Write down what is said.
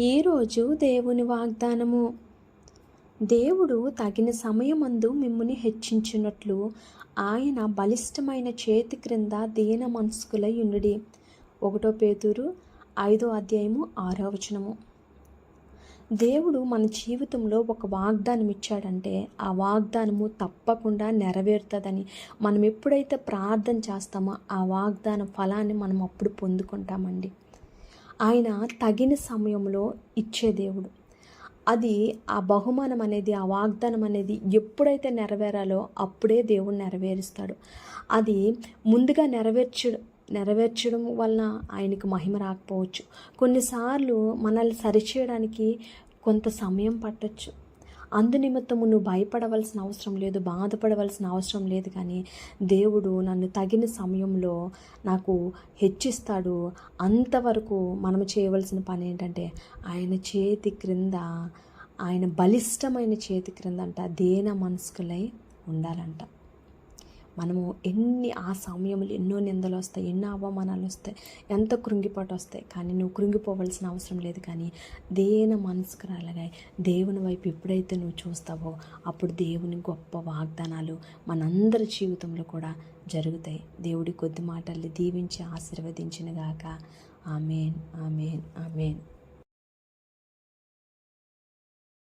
ఈరోజు దేవుని వాగ్దానము. దేవుడు తగిన సమయమందు మిమ్ముని హెచ్చించున్నట్లు ఆయన బలిష్టమైన చేతి క్రింద దీన మనస్కులై ఉండుడి. 1 పేతురు 5:6. దేవుడు మన జీవితంలో ఒక వాగ్దానం ఇచ్చాడంటే ఆ వాగ్దానము తప్పకుండా నెరవేరుతుందని మనం ఎప్పుడైతే ప్రార్థన చేస్తామో ఆ వాగ్దాన ఫలాన్ని మనం అప్పుడు పొందుకుంటామండి. ఆయన తగిన సమయంలో ఇచ్చే దేవుడు. అది ఆ బహుమానం అనేది, ఆ వాగ్దానం అనేది ఎప్పుడైతే నెరవేరాలో అప్పుడే దేవుడు నెరవేరుస్తాడు. అది ముందుగా నెరవేర్చడం వలన ఆయనకు మహిమ రాకపోవచ్చు. కొన్నిసార్లు మనల్ని సరిచేయడానికి కొంత సమయం పట్టొచ్చు. అందునిమిత్తము నువ్వు భయపడవలసిన అవసరం లేదు, బాధపడవలసిన అవసరం లేదు. కానీ దేవుడు నన్ను తగిన సమయంలో నాకు హెచ్చిస్తాడు. అంతవరకు మనం చేయవలసిన పని ఏంటంటే ఆయన చేతి క్రింద, ఆయన బలిష్టమైన చేతి క్రింద దీన మనస్కులై ఉండాలంట. మనము ఆ సమయంలో ఎన్నో నిందలు వస్తాయి, ఎన్నో అవమానాలు వస్తాయి, ఎంత కృంగిపాటు వస్తాయి. కానీ నువ్వు కృంగిపోవలసిన అవసరం లేదు. కానీ దీన మనస్కురాలుగా దేవుని వైపు ఎప్పుడైతే నువ్వు చూస్తావో అప్పుడు దేవుని గొప్ప వాగ్దానాలు మనందరి జీవితంలో కూడా జరుగుతాయి. దేవుడి కొద్ది మాటల్ని దీవించి ఆశీర్వదించినగాక. ఆమేన్, ఆమేన్, ఆమేన్.